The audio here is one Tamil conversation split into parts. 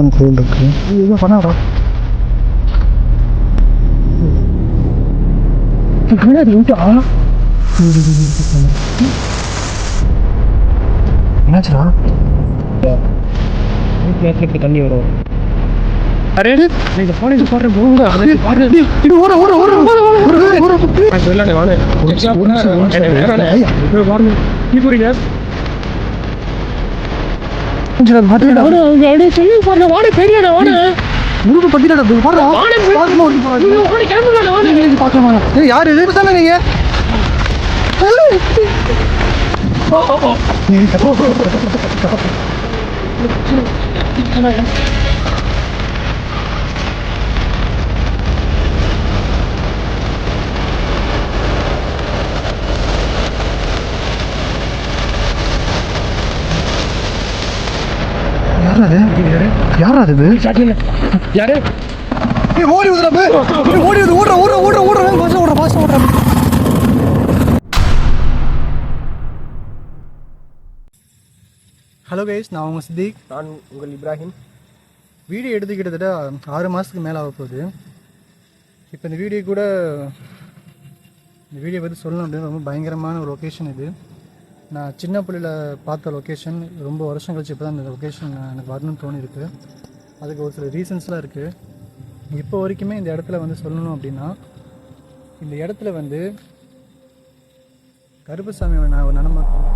தான் கோயில் இருக்குது. இது பண்ணாடா என்னாச்சுடா? தண்ணி வரும். அரே நீங்க போன் இது போடுற போங்க. இது ஓட ஓட ஓட ஓட இல்லடா வாணே. நீ புரியுங்க. அப்படியே சொல்லி போற வாணே பெரியடா வாணே. முருகு பத்திடா போறா. வாணே வாணே கேமரா வாணே நீங்க பார்க்கலாமா? ஏய் யார் இது தானே நீங்க? யாராது இது? யாரு ஓடி ஓடுற ஓடுற ஓடுற ஓடுற ஓடுற ஓடுற பாஸ் ஓடுற. ஹலோ கைஸ், நான் உங்கள் சித்திக். நான் உங்கள் இப்ராஹிம். வீடியோ எடுத்து கிட்டத்தட்ட 6 மாதத்துக்கு மேலே ஆக போகுது. இப்போ இந்த வீடியோ பற்றி சொல்லணும் அப்படின்னு ரொம்ப பயங்கரமான ஒரு லொக்கேஷன் இது. நான் சின்ன பிள்ளையில் பார்த்த லொக்கேஷன். ரொம்ப வருஷம் கழிச்சு இப்போ தான் இந்த லொக்கேஷன் எனக்கு வரணும்னு தோணிருக்கு. அதுக்கு ஒரு சில ரீசன்ஸ்லாம் இருக்குது. இப்போ வரைக்குமே இந்த இடத்துல வந்து சொல்லணும் அப்படின்னா, இந்த இடத்துல வந்து கருப்பசாமி நான் ஒரு நடமாட்டம்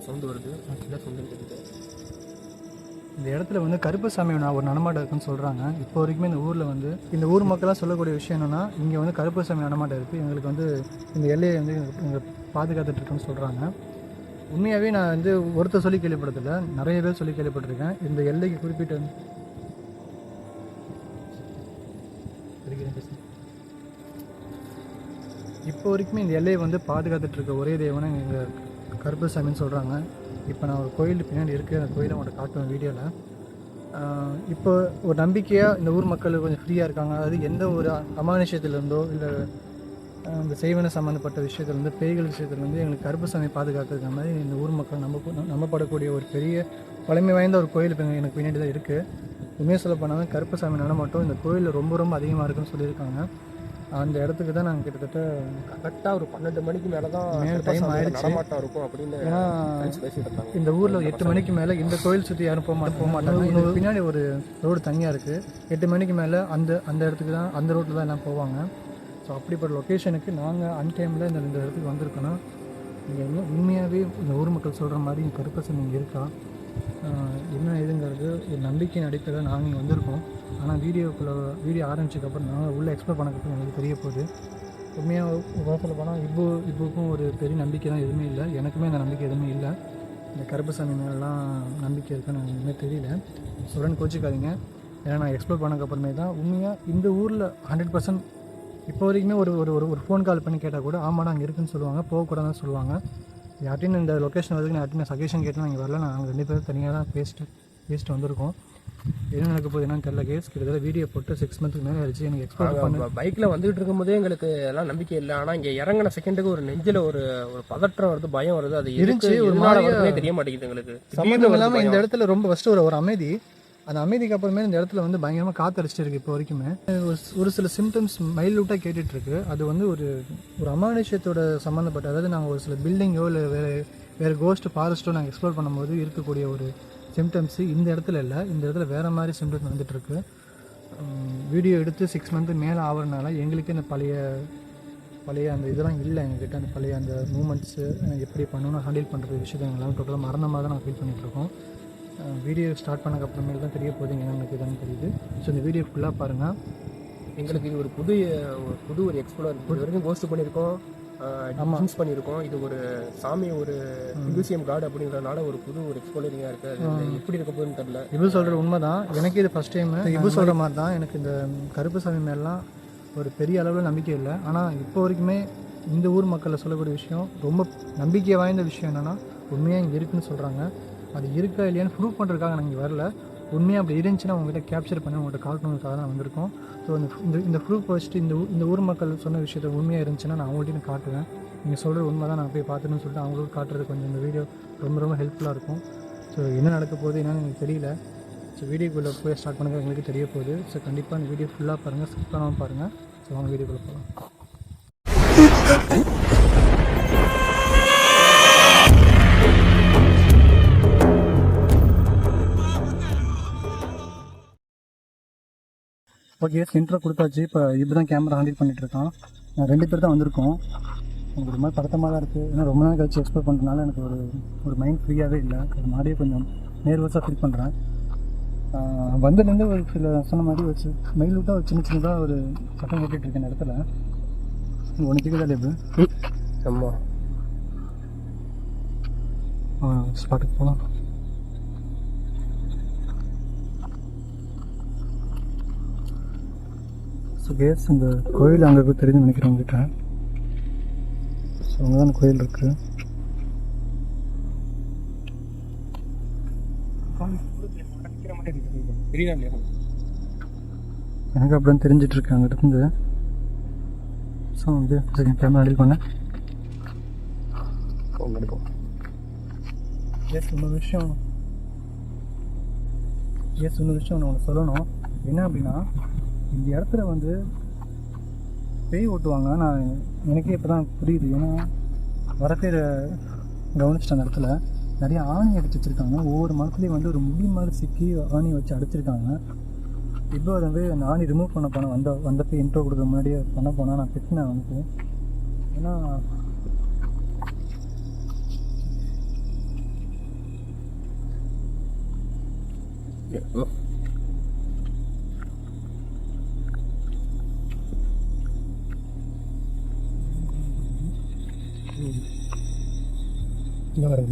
சவுண்டு வருது. இந்த இடத்துல வந்து கருப்பசாமி ஒரு நடமாட்டம் இருக்குன்னு சொல்கிறாங்க. இப்போ வரைக்குமே இந்த ஊரில் வந்து இந்த ஊர் மக்களாக சொல்லக்கூடிய விஷயம் என்னென்னா, இங்கே வந்து கருப்பசாமி நடமாட்டம் இருக்குது, எங்களுக்கு வந்து இந்த எல்லையை வந்து எங்கள் பாதுகாத்துட்ருக்குன்னு சொல்கிறாங்க. உண்மையாகவே நான் வந்து ஒருத்தர் சொல்லி கேள்விப்பட்டதில்லை, நிறைய பேர் சொல்லி கேள்விப்பட்டிருக்கேன். இந்த எல்லைக்கு குறிப்பிட்ட இப்போ வரைக்குமே இந்த எல்லையை வந்து பாதுகாத்துட்ருக்க ஒரே தெய்வனை எங்கள் கருப்பசாமின்னு சொல்கிறாங்க. இப்போ நான் ஒரு கோயில் பின்னாடி இருக்குது, அந்த கோயிலை உங்கள்கிட்ட காட்டுவேன் வீடியோவில். இப்போ ஒரு நம்பிக்கையாக இந்த ஊர் மக்கள் கொஞ்சம் ஃப்ரீயாக இருக்காங்க. அதாவது எந்த ஒரு அமானுஷத்துலேருந்தோ இல்லை இந்த செய்வன சம்மந்தப்பட்ட விஷயத்துலேருந்து, பேய்கள் விஷயத்துலேருந்து எங்களுக்கு கருப்பசாமி பாதுகாத்துக்கிற மாதிரி இந்த ஊர் மக்கள் நம்பப்படக்கூடிய ஒரு பெரிய பழமை வாய்ந்த ஒரு கோயில் இப்போ எனக்கு பின்னாடி தான் இருக்குது. உண்மையாக சொல்ல போனாலும் கருப்பசாமி நடமாட்டம் இந்த கோயிலில் ரொம்ப ரொம்ப அதிகமாக இருக்குன்னு சொல்லியிருக்காங்க. அந்த இடத்துக்கு தான் நாங்கள் கிட்டத்தட்ட கரெக்டாக ஒரு 12 மணிக்கு மேலே தான் டைம் ஆகிடுச்சு. நடமாட்டம் இருக்கும் அப்படின்னு. ஏன்னா இந்த ஊரில் 8 மணிக்கு மேலே இந்த கோயில் சுற்றி யாரும் போக மாட்டாங்க. இது பின்னாடி ஒரு ரோடு தனியாக இருக்குது. 8 மணிக்கு மேலே அந்த இடத்துக்கு தான், அந்த ரோட்டில் தான் எல்லாம் போவாங்க. ஸோ அப்படிப்பட்ட லொக்கேஷனுக்கு நாங்கள் அன்டைமில் இந்த இடத்துக்கு வந்திருக்கோன்னா, இங்கே இன்னும் உண்மையாகவே இந்த ஊர் மக்கள் சொல்கிற மாதிரி இங்கே கருப்பசாமி இங்கே இருக்கா என்ன ஏதுங்கிறது ஒரு நம்பிக்கையின் அடிப்படையில் நாங்கள் இங்கே வந்திருக்கோம். ஆனால் வீடியோ ஆரம்பிச்சதுக்கப்புறம் நாங்கள் உள்ளே எக்ஸ்ப்ளோர் பண்ணக்கப்புறம் எனக்கு தெரிய போகுது. உண்மையாக சொல்ல போனால் இப்புக்கும் ஒரு பெரிய நம்பிக்கை தான் எதுவுமே இல்லை. எனக்குமே அந்த நம்பிக்கை எதுவுமே இல்லை. இந்த கருப்பசாமி மேலாம் நம்பிக்கை இருக்குன்னு எனக்கு எதுவுமே தெரியல. சொல்கிறேன்னு கோச்சிக்காதீங்க. ஏன்னா நான் எக்ஸ்ப்ளோர் பண்ணக்கப்புறமே தான் உண்மையாக இந்த ஊரில் 100% இப்போ வரைக்குமே ஒரு ஃபோன் கால் பண்ணி கேட்டால் கூட ஆமாடா அங்கே இருக்குன்னு சொல்லுவாங்க, போகக்கூடாதுன்னு சொல்லுவாங்க. யார்ட்டையும் இந்த லொக்கேஷன் வரைக்கும் யார்ட்டையும் சஜஷன் கேட்டால் நாங்கள் வரல. நாங்கள் 2 பேரும் தனியாக தான் பேசிட்டு வந்திருக்கோம். என்ன நடக்க போகுது என்னன்னு தெரியல கேஸ். கிட்டத்தட்ட வீடியோ போட்டு 6 மந்த்துக்கு மேலே ஆயிடுச்சு. எனக்கு எக்ஸ்ப்ளோர் பண்ண பைக்கில் வந்துகிட்டு இருக்கும்போதே எங்களுக்கு எல்லாம் நம்பிக்கை இல்லை. ஆனால் இங்கே இறங்கின செகண்டுக்கு ஒரு நெஞ்சில் ஒரு பதற்றம் வருது, பயம் வருது. அது இருந்துச்சு, ஒரு மாதிரி தெரிய மாட்டேங்குது எங்களுக்கு. சம்மந்தம் இல்லாமல் இந்த இடத்துல ரொம்ப ஃபஸ்ட்டு ஒரு அமைதி. அந்த அமைதிக்கு அப்புறமே இந்த இடத்துல வந்து பயங்கரமாக காற்றடிச்சிட்டு இருக்குது. இப்போ வரைக்குமே ஒரு சில சிம்டம்ஸ் மைல்யூட்டாக கேட்டுட்ருக்கு. அது வந்து ஒரு அமானுஷத்தோட சம்மந்தப்பட்ட, அதாவது நாங்கள் ஒரு சில பில்டிங்கோ இல்லை வேறு கோஸ்ட் ஃபாரஸ்ட்டோ நாங்கள் எக்ஸ்ப்ளோர் பண்ணும்போது இருக்கக்கூடிய ஒரு சிம்டம்ஸு இந்த இடத்துல இல்லை. இந்த இடத்துல வேறு மாதிரி சிம்டம்ஸ் வந்துட்டுருக்கு. வீடியோ எடுத்து 6 மந்த்து மேலே ஆகிறதுனால எங்களுக்கு இந்த பழைய அந்த இதெல்லாம் இல்லை எங்ககிட்ட. அந்த பழைய அந்த மூமெண்ட்ஸு எப்படி பண்ணணும், ஹேண்டில் பண்ணுறது விஷயத்தை எங்களால் டோட்டலாக மறந்த மாதிரி தான் நாங்கள் ஃபீல் பண்ணிகிட்ருக்கோம். வீடியோ ஸ்டார்ட் பண்ணக்கப்புறமேல தான் தெரிய போகுது எனக்கு இதுன்னு தெரியுது. ஸோ இந்த வீடியோ ஃபுல்லாக பாருங்கள். எங்களுக்கு இது ஒரு புது ஒரு எக்ஸ்ப்ளோர். இது வரைக்கும் கோஸ்ட் பண்ணியிருக்கோம், யூஸ் பண்ணியிருக்கோம். இது ஒரு சாமி, ஒரு மியூசியம் கார்டு அப்படிங்கிறதுனால ஒரு புது ஒரு எக்ஸ்ப்ளோரிங்காக இருக்குது. அது எப்படி இருக்க போகுதுன்னு தெரியல. இபு சொல்கிற உண்மை தான். எனக்கு இது ஃபஸ்ட் டைம். இபு சொல்கிற மாதிரி தான் எனக்கு இந்த கருப்பசாமி மேலாம் ஒரு பெரிய அளவில் நம்பிக்கை இல்லை. ஆனால் இப்போ வரைக்குமே இந்த ஊர் மக்களில் சொல்லக்கூடிய விஷயம், ரொம்ப நம்பிக்கை வாய்ந்த விஷயம் என்னென்னா, உண்மையாக இங்கே இருக்குதுன்னு சொல்கிறாங்க. அது இருக்கா இல்லையான்னு ப்ரூவ் பண்ணுறதுக்காக நாங்கள் இங்கே வரல. உண்மையாக அப்படி இருந்துச்சுன்னா உங்கள்கிட்ட கேப்சர் பண்ணி உங்கள்கிட்ட காட்டணுங்கிறதுக்காக தான் வந்திருக்கோம். ஸோ இந்த ப்ரூஃப் வச்சுட்டு இந்த ஊர் மக்கள் சொன்ன விஷயத்த உண்மையாக இருந்துச்சுன்னா நான் அவங்கள்ட்ட காட்டுவேன். நீங்கள் சொல்கிறது உண்மை தான், நான் போய் பார்த்துன்னு சொல்லிட்டு அவங்களுக்கு காட்டுறது கொஞ்சம் இந்த வீடியோ ரொம்ப ரொம்ப ஹெல்ப்ஃபுல்லாக இருக்கும். ஸோ என்ன நடக்க போகுது என்னன்னு எனக்கு தெரியல. ஸோ வீடியோக்குள்ளே போய் ஸ்டார்ட் பண்ணுங்க, எங்களுக்கு தெரிய போகுது. ஸோ கண்டிப்பாக இந்த வீடியோ ஃபுல்லாக பாருங்கள், ஸ்கிப் பண்ணாமல் பாருங்கள். ஸோ அவங்க வீடியோக்குள்ளே போகலாம். ஓகே, இன்ட்ரோ கொடுத்தாச்சு. இப்போ தான் கேமரா ஹேண்டில் பண்ணிகிட்ருக்கான். நான் 2 பேர் தான் வந்திருக்கோம். எனக்கு ஒரு மாதிரி பதட்டமாக தான் இருக்குது. ஏன்னா ரொம்ப நாள் கழிச்சு எக்ஸ்ப்ளோர் பண்ணுறதுனால எனக்கு ஒரு மைண்ட் ஃப்ரீயாகவே இல்லை. ஒரு மாதிரியே கொஞ்சம் நேர்வஸாக ஃபீல் பண்ணுறேன். வந்ததுலேருந்து ஒரு சில சொன்ன மாதிரி வச்சு மெயில் விட்டால் ஒரு சின்னதாக ஒரு சட்டம் கேட்டுட்ருக்கேன் இந்த இடத்துல. ஒன்று கேட்குதா எப்படி ஆமாம் ஸ்பாட்டுக்கு போகலாம். ஸோ கேஸ் இந்த கோயில் அங்கே தெரிஞ்சு நினைக்கிறேன் உங்ககிட்ட. ஸோ அங்கே தான் கோயில் இருக்குது. எனக்கு அப்படிதான் தெரிஞ்சிட்ருக்கு அங்கிட்ட இருந்து. ஸோ வந்து கேமரா அடில் பண்ணேன். இன்னொரு விஷயம் நான் உனக்கு சொல்லணும். என்ன அப்படின்னா, இந்த இடத்துல வந்து பேய் ஓட்டுவாங்க. நான் எனக்கே இப்போ தான் புரியுது. ஏன்னா வர பேர் கவனிச்சிட்ட அந்த இடத்துல நிறைய ஆணி அடிச்சு வச்சுருக்காங்க. ஒவ்வொரு மரத்துலேயும் வந்து ஒரு முடி மாதிரி சிக்கி ஆணி வச்சு அடிச்சிருக்காங்க. இப்போ அதை வந்து அந்த ஆணி ரிமூவ் பண்ண போனேன். வந்தப்போ இன்ட்ரோ கொடுக்க முன்னாடியே பண்ண போனால் நான் திட்டினேன் வந்துட்டு. ஏன்னா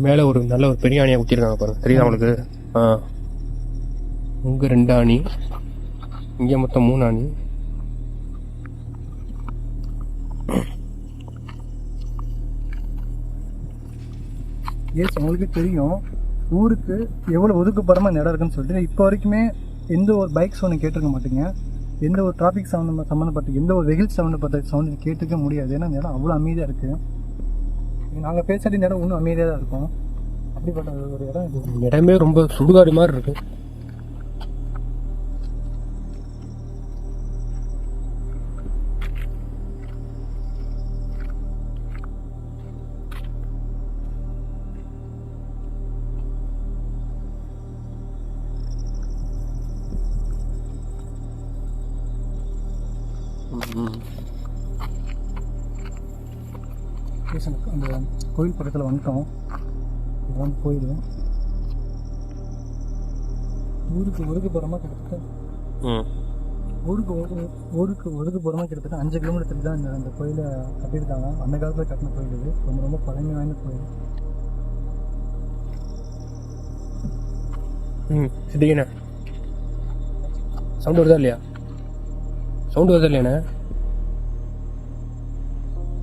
மேலே ஒரு நல்ல ஒரு பெரிய ஆணியாக குத்திருக்காங்க பாருங்க, தெரியுதா உங்களுக்கு? இங்கே 2 ஆணி, இங்கே மொத்தம் 3 ஆணி. உங்களுக்கு தெரியும் ஊருக்கு எவ்வளோ ஒதுக்குப்புறமா இந்த இடம் இருக்குன்னு சொல்லிட்டு. இப்போ வரைக்குமே எந்த ஒரு பைக் சவுண்டு கேட்டிருக்க மாட்டீங்க. எந்த ஒரு டிராஃபிக் சம்மந்தப்பட்ட எந்த ஒரு வெஹிக்கிள் சம்மந்தப்பட்ட சவுண்டு கேட்டுக்க முடியாது. ஏன்னா இந்த இடம் அவ்வளோ அமைதியாக இருக்குது. நாங்கள் பேசுகிற இந்த இடம் இன்னும் அமைதியாக தான் இருக்கும். அப்படிப்பட்ட ஒரு இடம் இது. இடமே ரொம்ப சுடுகாடு மாதிரி இருக்கு. அந்த கோயில் பக்கத்தில் வந்துட்டோம். இதுதான் கோயில். ஊருக்கு ஒதுக்குப்புறமா கிட்டத்தட்ட ஒதுக்குப்புறமா கிட்டத்தட்ட 5 கிலோமீட்டர் தான் இந்த கோயிலை கட்டியிருக்காங்க. அந்த காலத்தில் கட்டின கோயில் இது. ரொம்ப ரொம்ப பழமை வாய்ந்த கோயில். சிட்டிங்கண்ணா சவுண்டு வருதா இல்லையா? சவுண்டு வருதா இல்லையாண்ணே?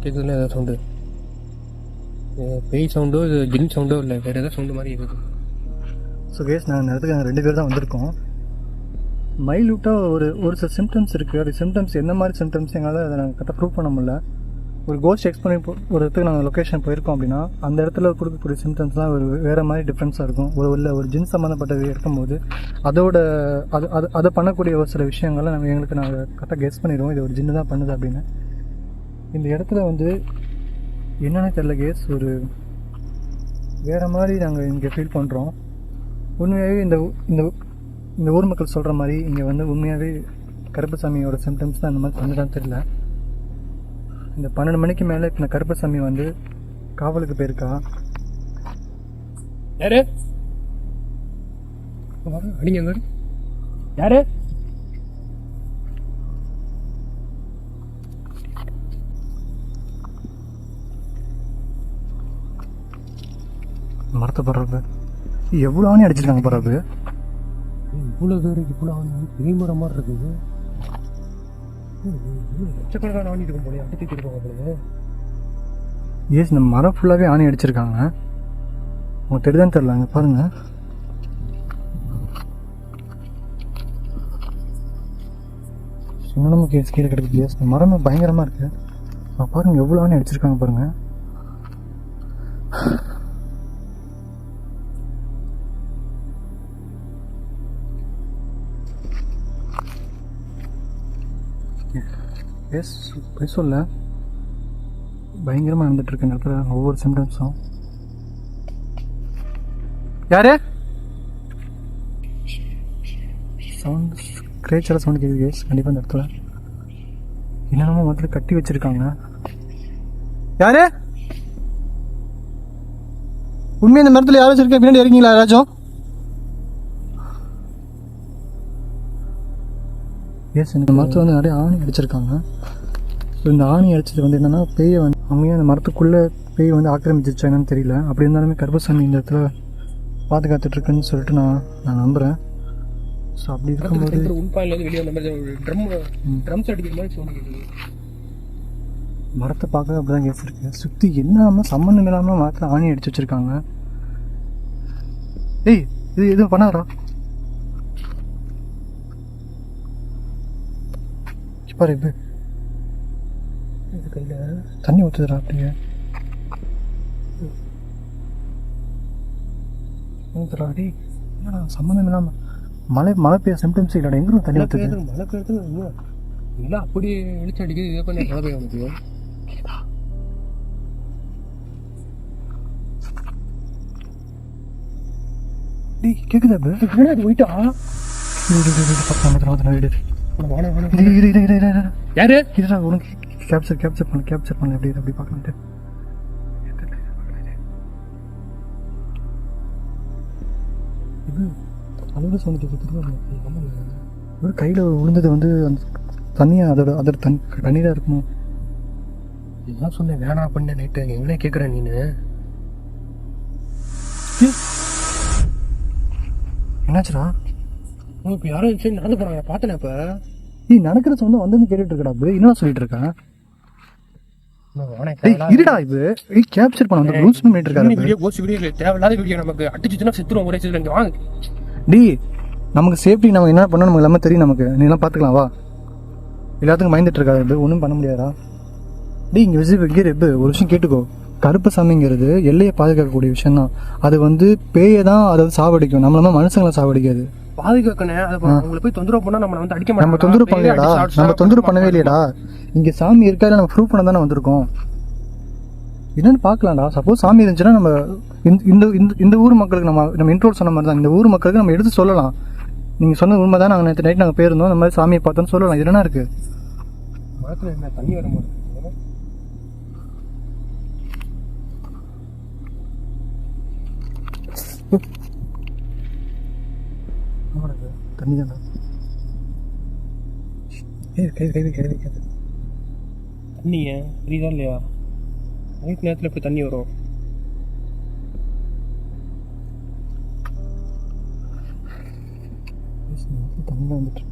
கேட்குதுல ஏதாவது சவுண்டு? பேய் சவுண்டோ இது ஜின் சவுண்டோ இல்லை, வேறு ஏதாவது சவுண்டு மாதிரி இருக்குது. ஸோ கேஸ் நாங்கள் நேரத்துக்கு 2 பேர் தான் வந்திருக்கோம். மைல்யூட்டாக ஒரு சில சிம்டம்ஸ் இருக்குது. அது சிம்டம்ஸ் என்ன மாதிரி சிம்டம்ஸ் எங்களால் அதை நாங்கள் கரெக்டாக ப்ரூவ் பண்ண முடியல. ஒரு கோஸ்ட் எக்ஸ்பிளைன் ஒரு இடத்துக்கு நாங்கள் லொக்கேஷன் போயிருக்கோம் அப்படின்னா அந்த இடத்துல கொடுக்கக்கூடிய சிம்டம்ஸ்லாம் வேறு மாதிரி டிஃப்ரென்ஸாக இருக்கும். ஒரு ஜின் சம்மந்தப்பட்டது இருக்கும்போது அதை பண்ணக்கூடிய ஒரு சில விஷயங்களை நாங்கள் கரெக்டாக கெஸ் பண்ணிடுவோம். இது ஒரு ஜின்னு தான் பண்ணுது அப்படின்னு. இந்த இடத்துல வந்து என்னென்னு தெரியல கேஸ், ஒரு வேறு மாதிரி நாங்கள் இங்கே ஃபீல் பண்ணுறோம். உண்மையாகவே இந்த ஊர் மக்கள் சொல்கிற மாதிரி இங்கே வந்து உண்மையாகவே கருப்பசாமியோட சிம்டம்ஸ் தான் இந்த மாதிரி பண்ணுதான்னு தெரியல. இந்த 12 மணிக்கு மேலே இப்போ இந்த கருப்பசாமி வந்து காவலுக்கு போயிருக்கா. யாரு அடிங்க யாரு? மரத்தை படுறது எவ்வளோ ஆணி அடிச்சிருக்காங்க படுறது. இவ்வளோ பேர் இவ்வளோ ஆணி பெரிய மரம் மாதிரி இருக்குது. லட்சக்கணக்கான ஆணி இருக்கும் போல, அடித்து இருப்பாங்க போல. ஏஸ் இந்த மரம் ஃபுல்லாகவே ஆணி அடிச்சிருக்காங்க. உங்களுக்கு தெரியுதான்னு தெரிலங்க, பாருங்க. சுண்ணாம்பு கேஸ் கீழே கிடக்குது. ஏஸ் இந்த மரம் பயங்கரமாக இருக்குது. பாருங்கள் எவ்வளோ ஆணி அடிச்சிருக்காங்க பாருங்கள். எஸ் போய் சொல்ல பயங்கரமாக நடந்துட்டுருக்கு இந்த இடத்துல ஒவ்வொரு சிம்டம்ஸும். யாரு சவுண்ட் கிரேச்சராக சவுண்ட் கேட்குது கேஸ். கண்டிப்பாக இந்த இடத்துல என்னென்னமோ மொத்தத்தில் கட்டி வச்சுருக்காங்க. யாரு உண்மையாக இந்த மரத்தில் யாரும் வச்சுருக்கேன் பின்னாடி இறங்கிங்களா யாராச்சும்? எஸ் இந்த மரத்தில் வந்து நிறைய ஆணி அடிச்சிருக்காங்க. ஸோ இந்த ஆணி அடிச்சது வந்து என்னென்னா பேயை வந்து அவங்க அந்த மரத்துக்குள்ளே பேய் வந்து ஆக்கிரமிச்சிருச்சா என்னன்னு தெரியல. அப்படி இருந்தாலுமே கருப்பசாமி இந்த இடத்துல பாதுகாத்துட்ருக்குன்னு சொல்லிட்டு நான் நம்புகிறேன். ஸோ அப்படி இருக்கும்போது மரத்தை பார்க்க அப்படி தான் கேஸ் இருக்கு. சுற்றி என்ன சம்மந்தம் இல்லாமல் மரத்தில் ஆணி அடிச்சு வச்சுருக்காங்க. ஏய் இது எதுவும் பண்ணாரா? பாரு இது கையில் தண்ணி ஊற்றுதுடா அப்படியே ஊற்றுறாடி. என்னடா சம்மந்தம் இல்லாமல் மழை பெய்ய சிம்டம்ஸ் இல்லைடா. எங்கே தண்ணி ஊற்றுது? மழை பெய்யுறது இல்லை அப்படி இழுத்து அடிக்குது. இதே பண்ணி மழை பெய்ய முடியும். டேய் கேட்குதா? அது போயிட்டா யாரு இதுடா உனக்கு கேப்சர் பண்ண எப்படி அப்படி பார்க்கலான்ட்டு. இது அளவு சவுண்ட் கேட்குது. ஒரு கையில் விழுந்தது வந்து அந்த தண்ணியாக அதோட தண்ணீராக இருக்குமோ? இதுதான் சொன்னேன் வேணாம் பண்ண நைட்டு என்ன கேட்குறேன் நீனு? என்னாச்சுடா? இப்போ யாரும் சரி நடந்து போனாங்க பார்த்தேன். இப்போ நடக்கிற சவுண்ட் வந்து கேட்டுட்டு இருக்கடா. என்ன சொல்லிட்டு இருக்கேன்? இருடா இது கேப்சர் பண்ண வந்து ரூல்ஸ் பண்ணிட்டு இருக்காரு. வீடியோ போஸ்ட் வீடியோ தேவையில்லாத வீடியோ நமக்கு அடிச்சுச்சுன்னா செத்துரும் ஒரே சைடுல. இங்க வாங்க டி நமக்கு சேஃப்டி நம்ம என்ன பண்ணணும் நமக்கு எல்லாமே தெரியும். நமக்கு நீ எல்லாம் பார்த்துக்கலாம் வா. எல்லாத்துக்கும் பயந்துட்டு இருக்காது ஒன்றும் பண்ண முடியாதா? டி இங்கே விஜய் ஒரு விஷயம் கேட்டுக்கோ. கருப்பசாமிங்கிறது எல்லையை பாதுகாக்கக்கூடிய விஷயம் தான். அது வந்து பேயை தான் அதாவது சாவடிக்கும். நம்மள மனுஷங்களை சாவடிக்காது. பாதுகாக்கணும். அவங்களை போய் தொந்தரவு பண்ணா நம்ம வந்து அடிக்க மாட்டோம். நம்ம தொந்தரவு பண்ணலையாடா? நம்ம தொந்தரவு பண்ணவே இல்லையடா. இங்கே சாமி இருக்கா இல்லை நம்ம ப்ரூவ் பண்ண தானே வந்திருக்கோம். என்னன்னு பார்க்கலாம்டா. சப்போஸ் சாமி இருந்துச்சுன்னா நம்ம இந்த ஊர் மக்களுக்கு நம்ம இன்ட்ரோல் சொன்ன மாதிரி தான் இந்த ஊர் மக்களுக்கு நம்ம எடுத்து சொல்லலாம். நீங்கள் சொன்ன உண்மை தான். நாங்கள் நேற்று நைட் நாங்கள் போயிருந்தோம். இந்த மாதிரி சாமியை பார்த்தோன்னு சொல்லலாம். இது என்ன இருக்கு? மரத்தில் என்ன தண்ணி வர மாதிரி தண்ணி தானே. தண்ணிய புரியுதா இல்லையா? நைட் நேரத்தில் இப்போ தண்ணி வரும். தண்ணி வந்துட்டு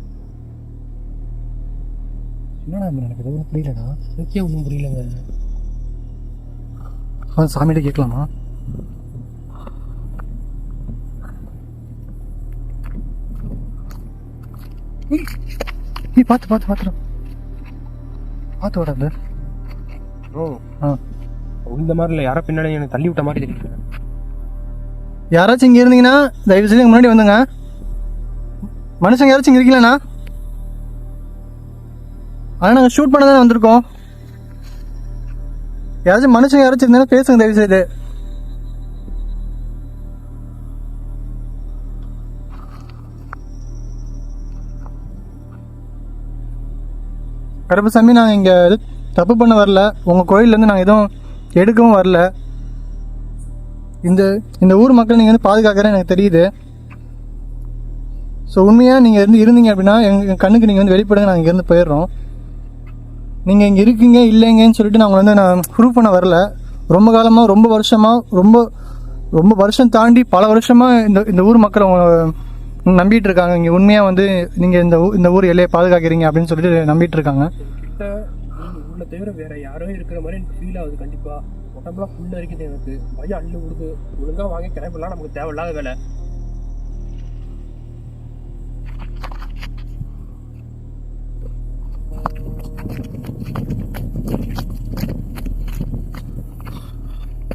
என்னடா நடக்குது? ஒன்றும் புரியலடா. எனக்கே ஒன்றும் புரியலங்க. சாமிகிட்ட கேட்கலாமா? பார்த்து வராது. இந்த மாதிரி இல்லை யாரோ பின்னாடி எனக்கு தள்ளி விட்ட மாதிரி தெரியுது. யாராச்சும் இங்கே இருந்தீங்கன்னா தயவு செய்து முன்னாடி வந்துங்க. மனுஷங்க யாராச்சும் இங்கே இருக்கீங்களா? ஆனால் நாங்கள் ஷூட் பண்ண தானே வந்திருக்கோம். யாராச்சும் மனுஷங்க யாராச்சும் இருந்தாலும் பேசுங்க தயவு செய்து. கருப்பசாமி நாங்கள் இங்கே தப்பு பண்ண வரல. உங்கள் கோயிலேருந்து நாங்கள் எதுவும் எடுக்கவும் வரல. இந்த ஊர் மக்கள் நீங்கள் வந்து பாதுகாக்கிறேன் எனக்கு தெரியுது. ஸோ உண்மையாக நீங்கள் இருந்தீங்க அப்படின்னா எங்கள் கண்ணுக்கு நீங்கள் வந்து வெளிப்படுங்க. நாங்கள் இங்கேருந்து போயிடுறோம். நீங்கள் இங்கே இருக்கீங்க இல்லைங்கன்னு சொல்லிட்டு நாங்கள் வந்து நான் ப்ரூவ் பண்ண வரல. ரொம்ப காலமாக ரொம்ப வருஷம் தாண்டி பல வருஷமாக இந்த ஊர் மக்கள் நம்பிட்டு இருக்காங்க. இங்கே உண்மையாக வந்து நீங்கள் இந்த ஊர் எல்லையை பாதுகாக்கிறீங்க அப்படின்னு சொல்லிட்டு நம்பிட்டு இருக்காங்க. உங்களை தவிர வேற யாரும் இருக்கிற மாதிரி எனக்கு ஃபீல் ஆகுது. கண்டிப்பாக உடம்புலாம் ஃபுல்லாக இருக்குது. எனக்கு பயம் அள்ளு விடுது. ஒழுங்காக வாங்கி கிளம்பலாம். நமக்கு தேவையில்லாத வேலை.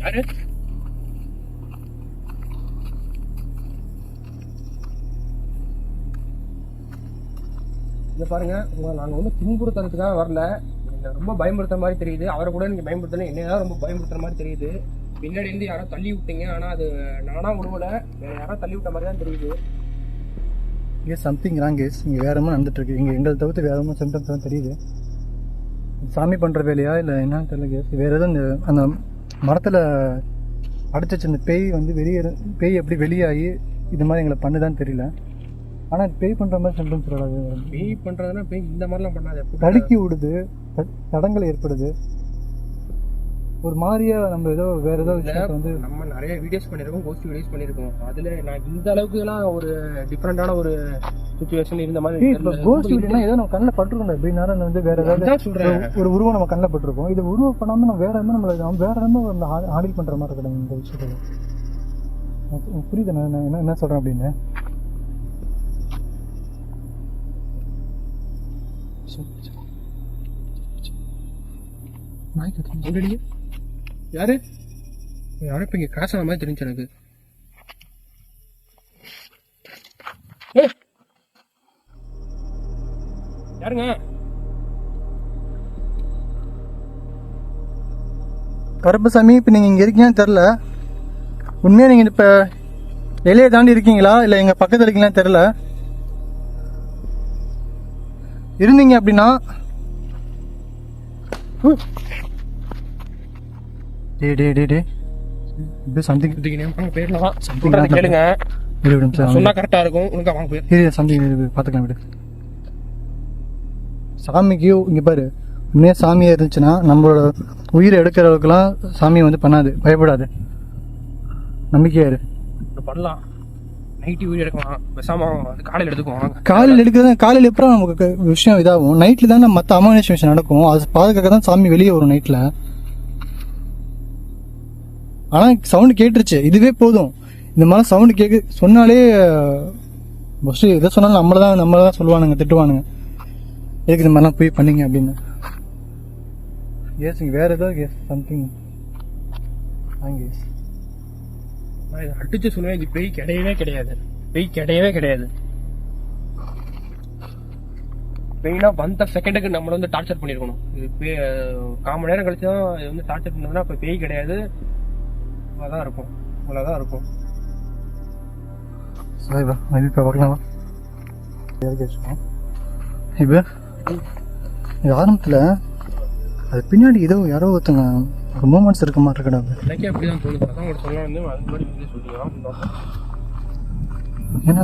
யாரு இதை பாருங்க, நாங்கள் வந்து துன்புறுத்துறதுக்காக வரல, என்னை ரொம்ப பயமுறுத்துற மாதிரி தெரியுது. அவரை கூட நீங்கள் பயமுறுத்தல, என்னையா ரொம்ப பயமுறுத்துற மாதிரி தெரியுது. பின்னாடி இருந்து யாரோ தள்ளி விட்டீங்க, ஆனால் அது நானாக உருவல, யாரோ தள்ளி விட்ட மாதிரி தான் தெரியுது. இங்கே சம்திங் ராங் கேஸ். இங்கே வேற மாதிரி நடந்துட்டுருக்கு. இங்கே எங்களை தவிர்த்து வேற மாதிரி சிம்டம்ஸ் தான் தெரியுது. சாமி பண்ணுற வேலையா இல்லை என்னன்னு தெரியல கேஸ். வேறு எதுவும் இந்த அந்த மரத்தில் அடைச்சி வச்சிருந்த பேய் வந்து பேய் எப்படி வெளியாகி இது மாதிரி எங்களை பண்ணுதான்னு தெரியல. ஆனால் பேய் பண்ணுற மாதிரி சிம்டம்ஸ் வராது. பேய் பண்ணுறதுனா பேய் இந்த மாதிரிலாம் பண்ணாது. தடுக்கி விடுது, தடங்கள் ஏற்படுது, ஒரு மாதிரியா நம்ம ஏதோ வேற ஏதோ விஷயத்தை வந்து நம்ம நிறைய வீடியோஸ் பண்ணியிருக்கோம், கோஸ்ட் வீடியோஸ் பண்ணியிருக்கோம். அதில் நான் இந்த அளவுக்குலாம் ஒரு டிஃப்ரெண்டான ஒரு சுச்சுவேஷன் இருந்த மாதிரி இப்போ கோஸ்ட் வீடியோனா ஏதோ நம்ம கண்ணில் பட்டிருக்கோம். எப்படி நேரம் வந்து வேற ஏதாவது சொல்கிறேன், ஒரு உருவம் நம்ம கண்ணில் பட்டிருக்கோம். இது உருவம் பண்ணாமல் நம்ம வேற என்ன நம்ம வேற என்ன நம்ம ஹேண்டில் பண்ணுற மாதிரி இருக்கணும் இந்த விஷயத்தில். புரியுது நான் என்ன சொல்கிறேன் அப்படின்னு. யாரு யாரும் இப்போ இங்கே கிராஸ் ஆன மாதிரி தெரிஞ்சு எனக்கு. யாருங்க? கருப்பசாமி, இப்போ நீங்கள் இங்கே இருக்கீங்கன்னு தெரில. உண்மையாக நீங்கள் இப்போ வெளியே தாண்டி இருக்கீங்களா இல்லை எங்கள் பக்கத்தில் இருக்கீங்களான்னு தெரில. இருந்தீங்க அப்படின்னா சம்திங் போயிடலாம். கேளுங்க, சொன்னா கரெக்டா இருக்கும். உனக்கு வாங்க போயிரு. சம்திங் பார்த்துக்கலாம் விடு. சாமிக்கு இங்கே பாரு, உண்மையாக சாமியாக இருந்துச்சுன்னா நம்மளோட உயிரை எடுக்கிற அளவுக்குலாம் சாமி வந்து பண்ணாது, பயப்படாது, நம்பிக்கையா இரு. பண்ணலாம். நைட்டு வீடியோ எடுக்கலாம், பேசாம காலையில் எடுத்துக்குவோம். காலையில் எடுக்கிறது, காலையில் எப்பறம் நமக்கு விஷயம் இதாகும். நைட்டில் தான் மற்ற அமானுஷ விஷயம் நடக்கும். அது பாதுகாக்க தான் சாமி வெளியே வரும் நைட்டில். ஆனால் சவுண்டு கேட்டுருச்சு, இதுவே போதும். இந்த மாதிரி சவுண்டு கேட்க சொன்னாலே ஃபஸ்ட்டு எதை சொன்னாலும் நம்மளை தான் சொல்லுவானுங்க, திட்டுவானுங்க, எதுக்கு இந்த மாதிரிலாம் போய் பண்ணீங்க அப்படின்னு. கேஸ் வேறு ஏதோ கேஸ் சம்திங் கேஸ் அடிச்சு சொல்லுவேன். இது பேய் கிடையவே கிடையாது, பேய் கிடையவே கிடையாது. பேய்னா வந்த செகண்டுக்கு நம்மளை வந்து டார்ச்சர் பண்ணிருக்கணும். இது காமன் நேரம் கழிச்சு தான் இது வந்து டார்ச்சர் பண்ணதுன்னா இப்போ பேய் கிடையாது, அதான் இருக்கும், அவ்வளோதான் இருக்கும். சாய்வா இப்போ பார்க்கலாமா? இப்போ இது ஆரம்பத்தில் அது பின்னாடி ஏதோ யாரோ ஒருத்தங்க ஒரு மூமெண்ட்ஸ் இருக்க மாதிரி இருக்கடா. எனக்கே அப்படிதான் தோணுது. அதான் ஒரு சொல்ல வந்து அது மாதிரி சொல்லிக்கலாம். ஏன்னா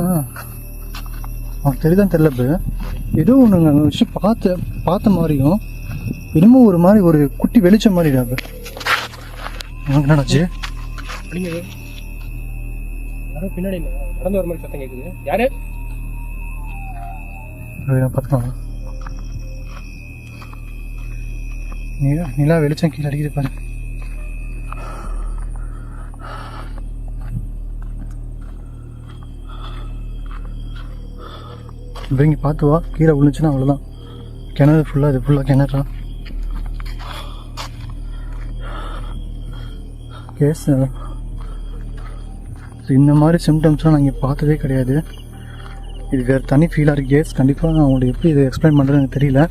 அவனுக்கு தெரியுதான் தெரியல. இப்போ ஏதோ ஒன்று விஷயம் பார்த்த மாதிரியும் என்னமோ ஒரு மாதிரி ஒரு குட்டி வெளிச்சம் மாதிரி இடாப்பு. உனக்கு என்னாச்சு? அப்படிங்கிறது யாரோ பின்னாடி நடந்து வர மாதிரி சத்தம் கேட்குது. யாரு? பார்த்துக்கலாம். நிலா வெளிச்சம் கீழே அடிக்குது பாரு. இப்போ இங்கே பார்த்து வா, கீழே விழுந்துச்சுன்னா அவ்வளோதான். கிணறு ஃபுல்லாக, இது ஃபுல்லாக கிணறா கேஸ். இந்த மாதிரி சிம்டம்ஸ்லாம் நான் இங்கே பார்த்ததே கிடையாது. இது வேறு தனி ஃபீலாக இருக்குது கேஸ். கண்டிப்பாக நான் உங்களுக்கு எப்படி இதை எக்ஸ்பிளைன் பண்ணுறது எனக்கு தெரியல.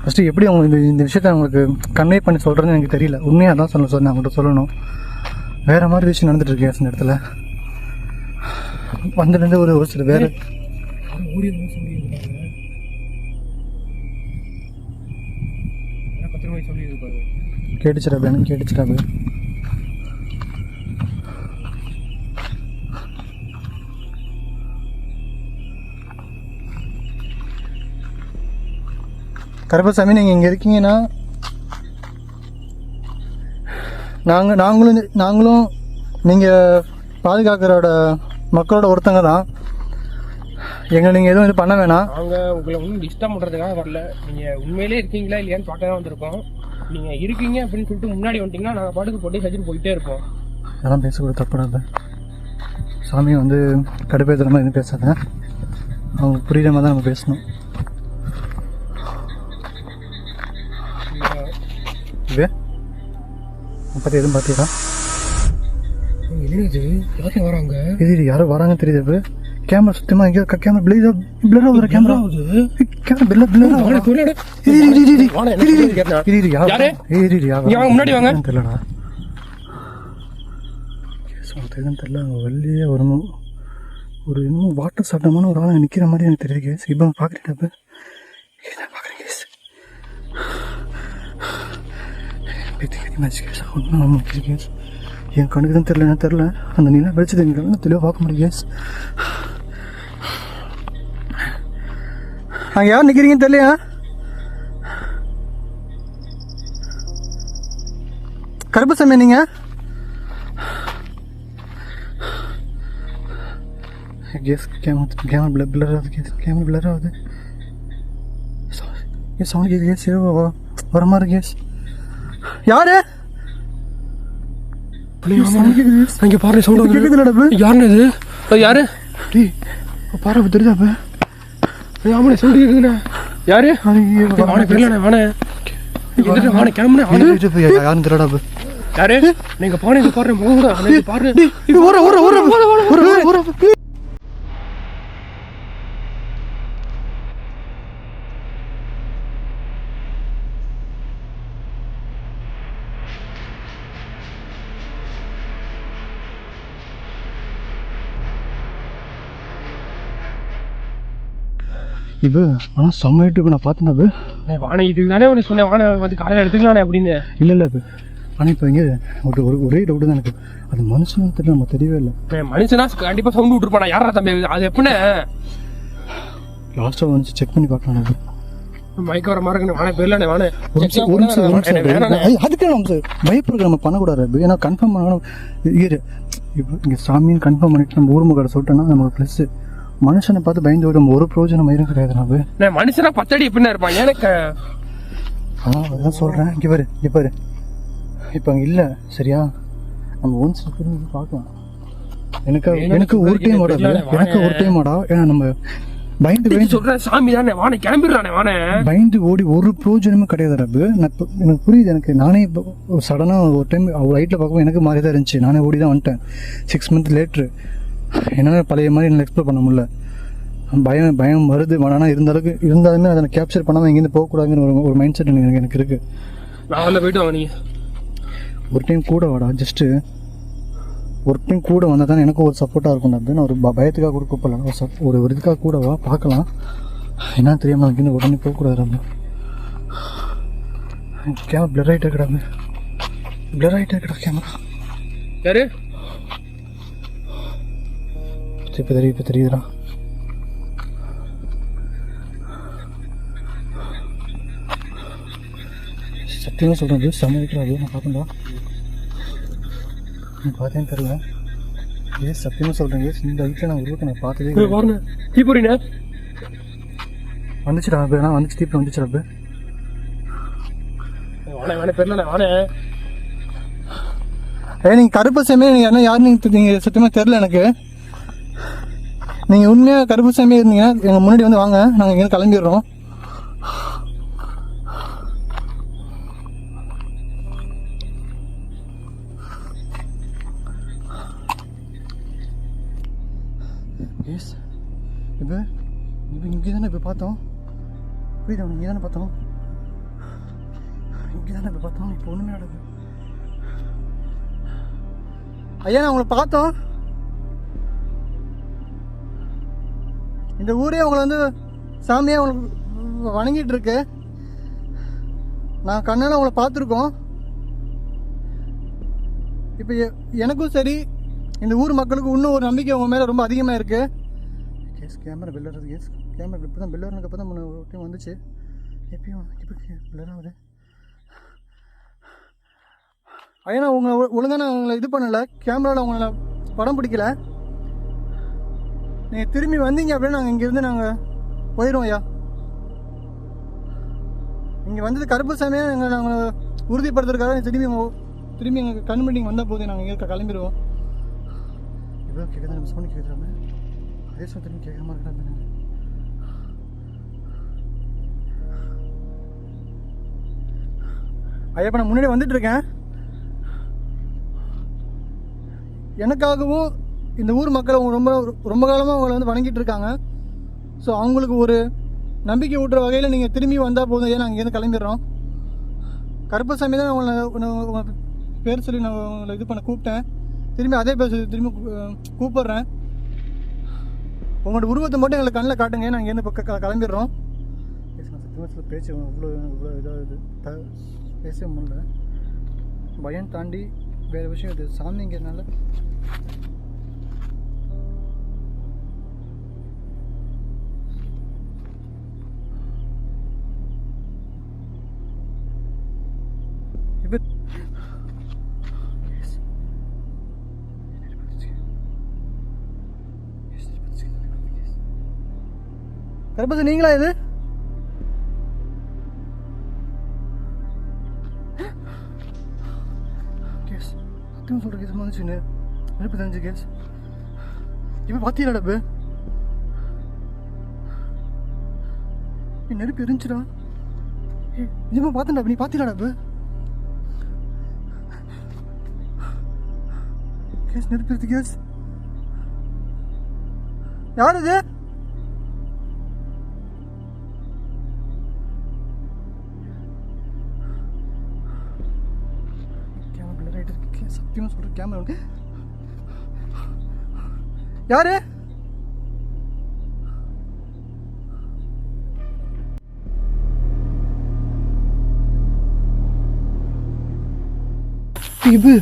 ஃபஸ்ட்டு எப்படி அவங்க இந்த விஷயத்தை அவங்களுக்கு கன்வே பண்ணி சொல்கிறதுன்னு எனக்கு தெரியல. உண்மையாக தான் சொன்னேன், அவங்கள்ட்ட சொல்லணும். வேறு மாதிரி விஷயம் நடந்துட்டுருக்கு கேஸ் இந்த இடத்துல. வந்ததுலேருந்து ஒரு சில வேறு கேட்டுச்சிடாபு, எனக்கு கேட்டுச்சிடாபு. கருப்பசாமி, நீங்கள் இங்கே இருக்கீங்கன்னா நாங்களும் நீங்கள் பாதுகாக்கிறோட மக்களோட ஒருத்தங்க தான். எங்களை நீங்கள் எதுவும் இது பண்ண வேணாம். நாங்கள் உங்களை ஒன்றும் டிஸ்டர்ப் பண்ணுறதுக்காக வரல. நீங்கள் உண்மையிலே இருக்கீங்களா இல்லையான்னு பார்க்க தான் வந்திருக்கோம். நீங்கள் இருக்கீங்க அப்படின்னு சொல்லிட்டு முன்னாடி வந்துட்டிங்கன்னா நாங்கள் பாட்டுக்கு போட்டு சஜின்னு போயிட்டே இருப்போம். அதெல்லாம் பேசக்கூட தப்புடாது. சாமி வந்து கடுப்பேற்றுற மாதிரி எதுவும் பேசாத. அவங்க புரியுற மாதிரி தான் நம்ம பேசணும். இது பற்றி எதுவும் பார்த்தீங்களா? என்னது யாரும் வராங்க? இது யாரும் வராங்க தெரியுது. கேமரா சுத்தமாக இங்கே கேமரா பிளர் ஆகுது கேமரா கேமரா முன்னாடி வாங்க தெரியலடா தெரியல அங்கே வெளியே வரணும் ஒரு இன்னும் வாட்டர் சாப்பிட்டமான ஒரு ஆள் நிற்கிற மாதிரி எனக்கு தெரியுது கேஸ் இப்போ பார்க்குறேன் பார்க்குறேன் கேஸ் கேஸ் ஒன்றும் கேஸ் என் கண்ணுக்கு தான் தெரில அந்த நிலம் வெளிச்சது எங்களுக்கு தெளிவாக பார்க்க முடியும் கேஸ் அங்கே யார் நிற்கிறீங்கன்னு தெரியலையா கருப்பு சாமி நீங்கள் கேஸ் கேமரா பிளர் ஆகுது கேஸ் கேமரா பிளர் ஆகுது கேஸ் சவுண்ட் கேஸ் கேஸ் வர மாதிரி கேஸ் யாரு அங்கே பாரு சவுண்ட் கேட்குதுலடா யாருன்னு இது யாரு டேய் பாரு தெரியுதாப்ப ஆமாண்ணே சவுண்ட் கேட்குதுண்ணே யாரு வாணே தெரியலண்ணே வாணே வாணே கிளம்புனே யாரும் தெரியலடா யாரு நீங்க பாருங்க பாரு முகம் கூட பாரு இப்போ ஆனால் செம்மைட்டு இப்போ நான் பார்த்தேன் வாணை இதுக்கு தானே உனக்கு சொன்னேன் வாணை வந்து காலையில் எடுத்துக்கலானே அப்படின்னு இல்லை இப்போ ஆனால் இப்போ இங்கே ஒரே டவுட்டு தான் எனக்கு அது மனுஷனும் தெரியல நம்ம தெரியவே இல்லை மனுஷனா கண்டிப்பாக சவுண்ட் விட்டுருப்பானா யாரா தம்பி அது எப்படின்னு லாஸ்ட்டாக வந்து செக் பண்ணி பார்க்கலாம் அது மயக்க வர மாதிரி வாணை போயிடலானே வாணை அதுக்கு நம்ம பயப்படுறது நம்ம பண்ணக்கூடாது ஏன்னா கன்ஃபார்ம் பண்ணணும் இப்போ இங்கே சாமின்னு கன்ஃபார்ம் பண்ணிட்டு நம்ம ஊர் முகாட சொல்லிட்டோம்னா நமக்கு ப்ளஸ்ஸு மனுஷனை பார்த்து பயந்து விட ஒரு பிரயோஜனம் மயிரும் கிடையாது நம்ம மனுஷனா 10 அடி எப்படின்னா இருப்பான் எனக்கு அதான் சொல்கிறேன் இங்கே பாரு இப்போ அங்கே இல்லை சரியா நம்ம ஒன்ஸ் திரும்பி பார்க்கலாம் எனக்கு ஒரு டைம் ஆடா ஏன்னா நம்ம பயந்து சொல்றேன் சாமி தானே வாணை கிளம்பிடுறானே வாணை பயந்து ஓடி ஒரு பிரயோஜனமும் கிடையாது ரப்பு எனக்கு புரியுது எனக்கு நானே இப்போ சடனாக ஒரு டைம் லைட்டில் பார்க்கும்போது எனக்கு மாதிரி தான் இருந்துச்சு நானே ஓடி தான் வந்துட்டேன் 6 months லேட்ரு என்னால் பழைய மாதிரி என்னால் எக்ஸ்ப்ளோர் பண்ண முடியல பயம் வருது ஆனால் இருந்தாலுமே அதை கேப்சர் பண்ணாமல் இங்கேருந்து போகக்கூடாதுங்கிற ஒரு மைண்ட் செட் எனக்கு இருக்குது நான் போயிட்டு வாங்க நீங்கள் ஒரு டைம் கூட வாடா ஜஸ்ட்டு ஒரு டைம் கூட வந்தால் தானே எனக்கும் ஒரு சப்போர்ட்டாக இருக்கும் அப்படின்னு ஒரு பயத்துக்காக கூட கூப்பிடலாம் ஒரு இதுக்காக கூட வா பார்க்கலாம் என்ன தெரியாமல் இங்கேருந்து உடனே போகக்கூடாது நம்ம கேமரா பிளர் ஆகிட்டே இருக்கடா கேமரா யாரு இப்போ தெரியுதுடா சத்தியமாக சொல்கிறேன் செம்ம இருக்கிறாது நான் பார்த்தேன்டா நீ பார்த்தேன்னு தெரியல சத்தியமாக சொல்கிறேன் இந்த வீட்டில் நான் உருவத்தை நான் பார்த்ததே வாங்க தீபுரிண்ணே வந்துச்சுடா நான் வந்துச்சு தீப்பில் வந்துச்சுடா வாணை பெரியல வாணை நீங்கள் கருப்பு சாமியே நீங்கள் என்ன யாருன்னு நீங்கள் சத்தியமாக தெரில எனக்கு நீங்கள் உண்மையாக கருப்பு சாமியாக இருந்தீங்கன்னா எங்கள் முன்னாடி வந்து வாங்க நாங்கள் இங்கே கிளம்பிடுறோம் எஸ் இப்போ இங்கே தானே இப்போ பார்த்தோம் புரியுதா இங்கே தானே பார்த்தோம் இப்போ ஒன்றுமே நடக்குது ஐயா நான் உங்களை பார்த்தோம் இந்த ஊரே உங்களை வந்து சாமியாக உங்களுக்கு வணங்கிட்டு இருக்கு நான் கண்ணால் உங்களை பார்த்துருக்கோம் இப்போ எனக்கும் சரி இந்த ஊர் மக்களுக்கும் இன்னும் ஒரு நம்பிக்கை உங்கள் மேலே ரொம்ப அதிகமாக இருக்குது கேஸ் கேமரா பில்லர் கேமரா இப்போ தான் பில்லர்னுக்கு அப்போ தான் ஒரு டைம் வந்துச்சு எப்பயும் இப்போ பில்லர் ஆகுது ஐயா நான் உங்களை ஒழுங்காக நான் உங்களை இது பண்ணலை கேமராவில் உங்களை படம் பிடிக்கல நீங்கள் திரும்பி வந்தீங்க அப்படின்னா நாங்கள் இங்கேருந்து நாங்கள் போயிடுவோம் ஐயா இங்கே வந்தது கருப்பு சாமியாக நாங்கள் உறுதிப்படுத்துறதுக்காக திரும்பி எங்கள் கண் மீட்டிங் வந்தால் போதும் நாங்கள் இங்கே கிளம்பிடுவோம் இவ்வளோ கேட்குது நம்ம சவுண்ட் கேட்குறாங்க அதே சவுண்ட் திரும்பி கேட்குற மாதிரி இருக்கிறாங்க ஐயா இப்போ நான் முன்னாடி வந்துட்டுருக்கேன் எனக்காகவும் இந்த ஊர் மக்கள் அவங்க ரொம்ப ரொம்ப காலமாக அவங்கள வந்து வணங்கிட்டு இருக்காங்க. ஸோ அவங்களுக்கு ஒரு நம்பிக்கை ஊட்டுற வகையில் நீங்கள் திரும்பி வந்தால் போதும். ஏன்னா அங்கேருந்து கிளம்பிடுறோம். கருப்பசாமி தான் உங்களை பேர் சொல்லி நான் உங்களை இது பண்ண கூப்பிட்டேன். திரும்பி அதே பேர் சொல்லி திரும்பி கூப்பிட்றேன். உங்களோட உருவத்தை மட்டும் எங்களுக்கு கண்ணில் காட்டுங்க. நாங்கள் இங்கேருந்து கிளம்பிடுறோம். சத்தியமாக பேச்சு இவ்வளோ இதாகுது, பேச முடியல. பயம் தாண்டி வேறு விஷயம் இது சாமிங்கிறதுனால. இப்போ கருப்பசாமி நீங்களா இது? கேஸ் சத்தியம் சொல்கிற கேஸ் வந்துச்சுன்னு நெருப்பு தெரிஞ்சு கேஸ். இப்போ பார்த்தீங்களா டப்பு? நெருப்பு இருந்துச்சுடா. நிஜமா பார்த்தேன்டா. நீ பார்த்தீங்களா டப்பு? கேஸ் நெருப்பு இருக்கு கேஸ். யார் இது? சத்தியமா சொல்ற கேமரா உண்டு. யாரு? இது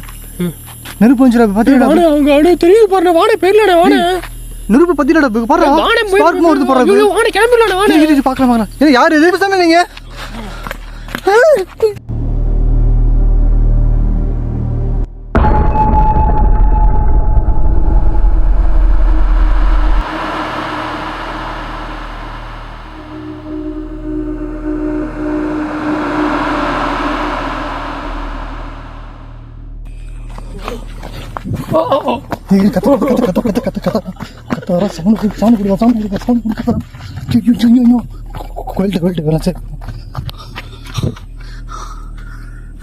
நெருப்பு வந்துடா. பாத்தீங்களா அவங்க அப்படியே தெரியுது பாருங்க. வாணே பேர்லடா வாணே. நெருப்பு பத்திடா பாரு. ஸ்பார்க் மோட் போறாங்க. வாணே கிளம்பிடலாம் வாணே. இது பார்க்கலாம். ஏ யார் இது? பேசாம நீங்க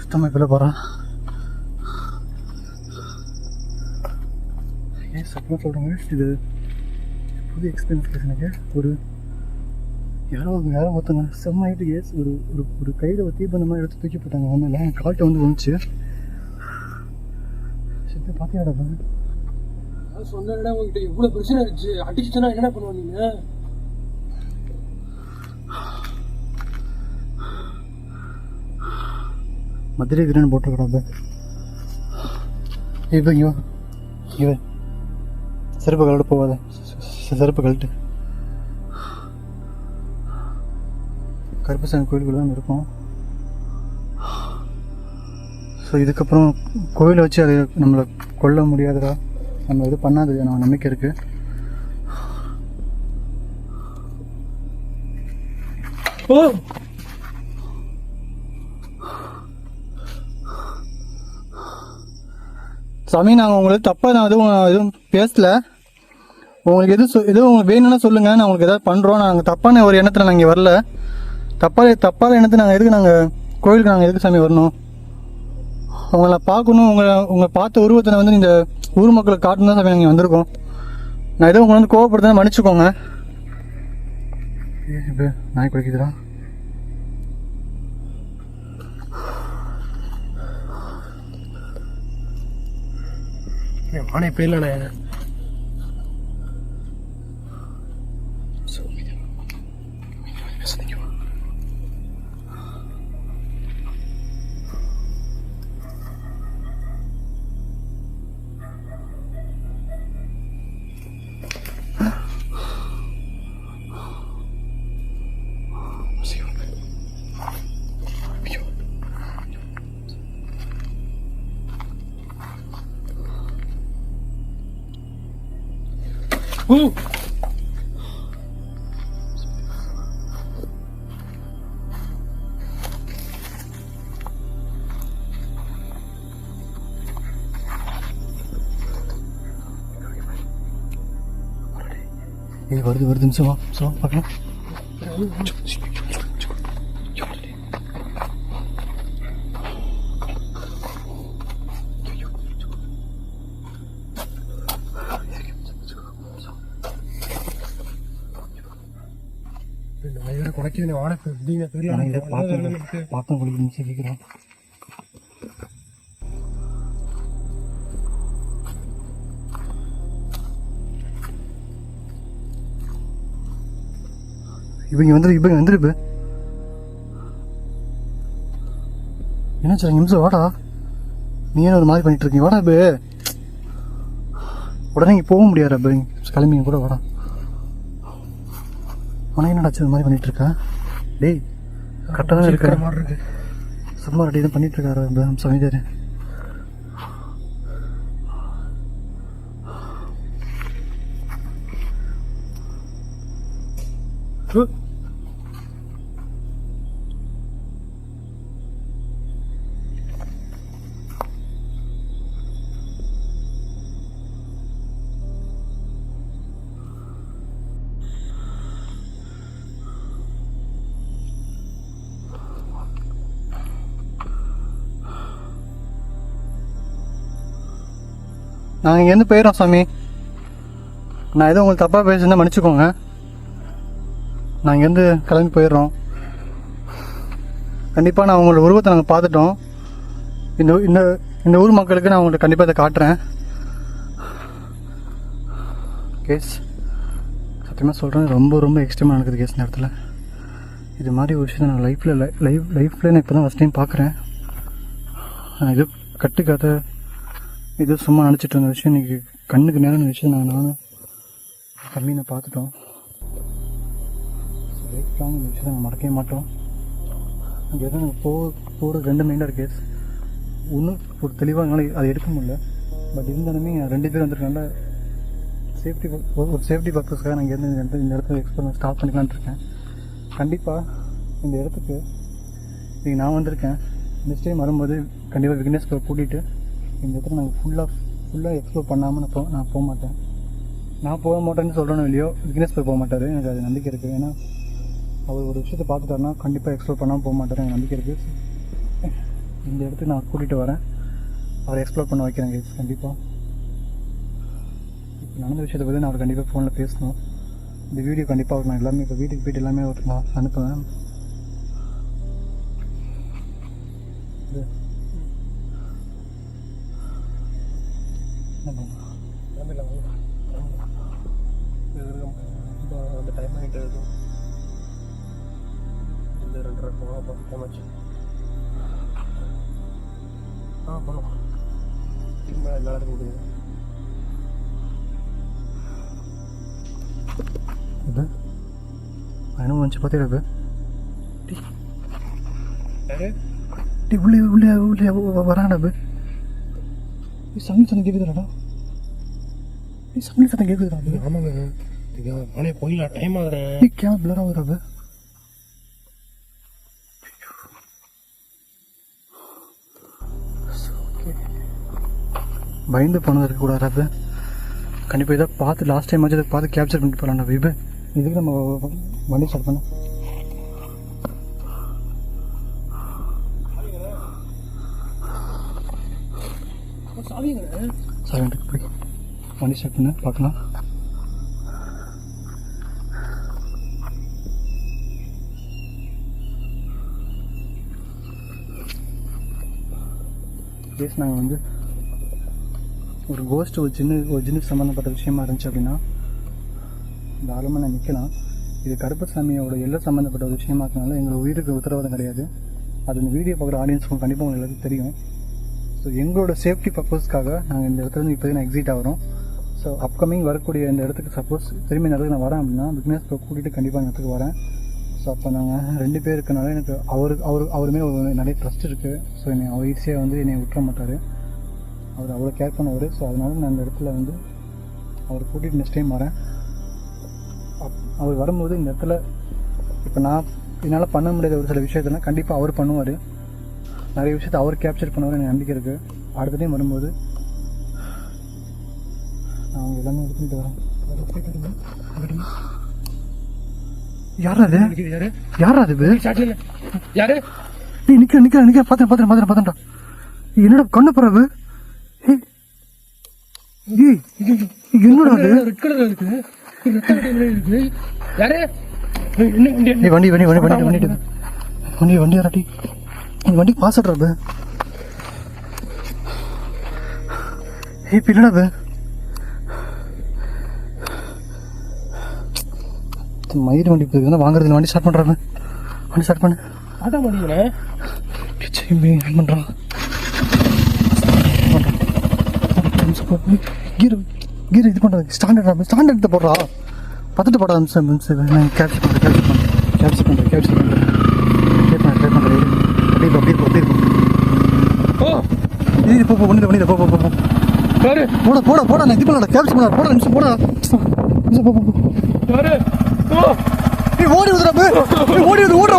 சுத்தமா இப்ப போறான். ஏன் சத்தமா சொல்றேங்க? இது புது எக்ஸ்பீரியன்ஸ் எனக்கு. யாரோ ஒருத்தங்க செம்ம ஆகிட்டு கேஸ் ஒரு கையில் ஒரு தீபந்த மாதிரி எடுத்து தூக்கி போட்டாங்க. ஒன்றும் என் கால்கிட்ட வந்து வந்துச்சு. சரி பார்த்தியாடா சொன்னா உங்ககிட்ட எவ்வளவு பிரச்சனை இருந்துச்சு. அடிச்சுட்டா என்ன பண்ணுவோம் நீங்க? மதுரை கிரேன் போட்டுருக்கா. இவன் செருப்பு கழட்டு போகாத. செருப்பு கழட்டு. கருப்பசாமி கோயிலுக்குள்ள தான் இருக்கும். ஸோ இதுக்கப்புறம் கோயிலை வச்சு அதை நம்மளை கொல்ல முடியாதுடா, நம்ம இது பண்ணாது நம்ம நம்பிக்கை இருக்குது. ஓ சாமி, நாங்கள் உங்களுக்கு தப்பாக நான் எதுவும் பேசல. உங்களுக்கு எதுவும் உங்களுக்கு வேணும்னா சொல்லுங்கள், நான் உங்களுக்கு எதாவது பண்ணுறோம். நாங்கள் தப்பான ஒரு எண்ணத்தில் நாங்கள் இங்கே வரல. தப்பான எண்ணத்தை நாங்கள் எதுக்கு கோயிலுக்கு நாங்கள் எதுக்கு சாமி வரணும்? உங்களை பார்க்கணும், உங்களை பார்த்த உருவத்தை வந்து இந்த ஊர் மக்களுக்கு காட்டணும் தான் சாமி நாங்கள் வந்திருக்கோம். நான் எதுவும் உங்களை வந்து கோவப்படுறதுனா மன்னிச்சுக்கோங்க. இப்போ நாய் குடிக்குதுடா. ஆனே பேர்லண்ணே. இது வருது நிமிஷமா பார்க்கலாம். குறைக்குது வாடகை பார்த்தோம் குளிக்க கேட்குறேன். இவங்க வந்துரு என்ன சார் நிமிஷம் வாடா, நீ என்ன ஒரு மாதிரி பண்ணிட்டு இருக்கீங்க, வாடா இப்போ உடனே இங்கே போக முடியாது அப்போ கிளம்பிங்க கூட வாடா. உனக்கு என்னடா இது மாதிரி பண்ணிட்டு இருக்கா? டேய் கரெக்டாக தான் இருக்கிற மாதிரி இருக்கு. சும்மா ரெடி தான் பண்ணிட்டு இருக்காரு அந்த சமைதாரு. நாங்கள் இங்கேருந்து போயிடுறோம் சாமி. நான் எதுவும் உங்களுக்கு தப்பாக பேசுனா மன்னிச்சுக்கோங்க. நான் இங்கேருந்து கிளம்பி போயிடுறோம். கண்டிப்பாக நான் உங்களோட உருவத்தை நாங்கள் பார்த்துட்டோம். இந்த இந்த இந்த ஊர் மக்களுக்கு நான் உங்கள்கிட்ட கண்டிப்பாக இதை காட்டுறேன். கேஸ் சத்தியமாக சொல்கிறேன், ரொம்ப ரொம்ப எக்ஸ்ட்ரீமாக நடக்குது கேஸ் நேரத்தில். இது மாதிரி ஒரு விஷயத்தை நான் லைஃப்பில் நான் இப்போ தான் ஃபஸ்ட் டைம் பார்க்குறேன். இது கட்டுக்கதை இது சும்மா நினச்சிட்டு இருந்த விஷயம் இன்றைக்கி கண்ணுக்கு நேரம் விஷயம் நானும் கம்மியை பார்த்துட்டோம். லைஃப் லாங் இந்த விஷயத்தை நாங்கள் மறக்கவே மாட்டோம். அங்கே எதுவும் நாங்கள் போகிற 2 மைண்டாக கேஸ் ஒன்றும் ஒரு தெளிவாக என்னால் அதை எடுக்க முடியல. பட் இருந்தாலுமே 2 பேர் வந்துருக்காங்க. சேஃப்டி பர்பஸ்க்காக நான் இங்கேருந்து இந்த இடத்துல எக்ஸ்பெரிமெண்ட் ஸ்டார்ட் பண்ணிக்கலான்ட்டு இருக்கேன். கண்டிப்பாக இந்த இடத்துக்கு இன்றைக்கி நான் வந்திருக்கேன். நெக்ஸ்ட் டைம் வரும்போது கண்டிப்பாக விக்னேஷ்களை கூட்டிகிட்டு இந்த இடத்துல நாங்கள் ஃபுல்லாக எக்ஸ்ப்ளோர் பண்ணாமல் நான் போக மாட்டேன். நான் போக மாட்டேன்னு சொல்கிறேன்னு இல்லையோ, விக்னேஷ் போக மாட்டார். எனக்கு அது நம்பிக்கை இருக்குது. ஏன்னா அவர் ஒரு விஷயத்தை பார்த்துட்டாருன்னா கண்டிப்பாக எக்ஸ்ப்ளோர் பண்ணாமல் போக மாட்டார். எனக்கு நம்பிக்கை இருக்குது. இந்த இடத்துக்கு நான் கூட்டிகிட்டு வரேன், அவரை எக்ஸ்ப்ளோர் பண்ண வைக்கிறேன் கேஸ். கண்டிப்பாக இப்போ நடந்த விஷயத்தை பற்றி நான் அவர் கண்டிப்பாக ஃபோனில் பேசணும். இந்த வீடியோ கண்டிப்பாக அவர் நான் எல்லாமே இப்போ வீட்டுக்கு போய்ட்டு எல்லாமே அவர் நான் அனுப்புவேன். அந்த டைம் ஆகிட்டு இருக்கும். இந்த 2:30 டைம் ஆச்சு. போகணும். திரும்ப நல்லா இருக்க முடியாது. இது பயணம் வந்துச்சு பார்த்தீங்களா? உள்ளே வராடா சங்கீத சத்தம் கேட்குதுடா. சங்கீத சத்தம் கேட்குதுடா. ஆமாங்க, நானே போயிடலாம், டைம் ஆகுறேன். கேமரா பிளர் ஆகுதுடா. பயந்து போனது இருக்கக்கூடாது. கண்டிப்பாக இதை பார்த்து லாஸ்ட் டைம் ஆச்சு, இதை பார்த்து கேப்சர் பண்ணிட்டு போகலாம்டா. இப்போ இதுக்கு நம்ம வண்டி ஸ்டார்ட் பண்ண சார் இப்படி வண்டி ஸ்டார்ட் பண்ண பார்க்கலாம். கேஸ் நாங்கள் வந்து ஒரு கோஸ்ட் ஒரு ஜின்னுக்கு சம்மந்தப்பட்ட விஷயமா இருந்துச்சு அப்படின்னா தாராளமாக நான் நிற்கலாம். இது கருப்பசாமியோட எல்லாம் சம்மந்தப்பட்ட ஒரு விஷயமா இருக்கனால எங்களோட உயிருக்கு உத்தரவாதம் கிடையாது. அது இந்த வீடியோ பார்க்குற ஆடியன்ஸுக்கும் கண்டிப்பாக உங்களுக்கு எல்லாத்துக்கும் தெரியும். ஸோ எங்களோட சேஃப்டி பர்பஸ்க்காக நாங்கள் இந்த இடத்துல இப்போதைக்கு நான் எக்ஸிட் ஆகிறோம். ஸோ அப்கமிங் வரக்கூடிய இந்த இடத்துக்கு சப்போஸ் திரும்பி இந்த இடத்துக்கு நான் வரேன் அப்படின்னா விக்னேஷ் கூட்டிகிட்டு கண்டிப்பாக இந்த இடத்துக்கு வரேன். ஸோ அப்போ நாங்கள் 2 பேர் இருக்கனால எனக்கு அவருமே நிறைய ட்ரஸ்ட் இருக்குது. ஸோ என்னை அவர் ஈஸியாக வந்து என்னை விட்டுற மாட்டார். அவர் அவ்வளோ கேர் பண்ணவர். ஸோ அதனால நான் அந்த இடத்துல வந்து அவர் கூட்டிகிட்டு நெக்ஸ்ட் டைம் வரேன். அவர் வரும்போது இந்த இடத்துல இப்போ நான் என்னால் பண்ண முடியாத ஒரு சில விஷயத்தெல்லாம் கண்டிப்பாக அவர் பண்ணுவார். நிறைய விஷயத்தை அவர் கேப்சர் பண்ணுவார், எனக்கு நம்பிக்கை இருக்குது. அடுத்த டைம் வரும்போது நான் அவங்க எல்லாமே எடுத்துகிட்டு வரேன். யாரா அது? யாரு? நீ நிக்க பார்த்தேன்டா. என்னடா கண்ணு பறவு? என்னடா அது? ரெட் கலர்ல இருக்கு. யாரு? நீ வண்டி வராட்டி நீ வண்டி பாஸ் ஆடுறது இப்போ இல்லைடா மயிறு வண்டி போகுதுன்னா வாங்குறதுல வண்டி ஸ்டார்ட் பண்ணுறாங்க. வண்டி ஸ்டார்ட் பண்ணு. அதான் பண்ணிக்கிறேன். பண்ணுறான் கீர் கீர் இது பண்ணுறது ஸ்டாண்டர்ட் போடுறா. பார்த்துட்டு போடா நிமிஷம் நான் கேப்சர் பண்ணுறேன் இது போ பண்ணிடு போ போடா நான் இது பண்ணல கேப்சர் பண்ண போடா நிமிஷம் போடா நிமிஷம் போ ஓடி ஓடுற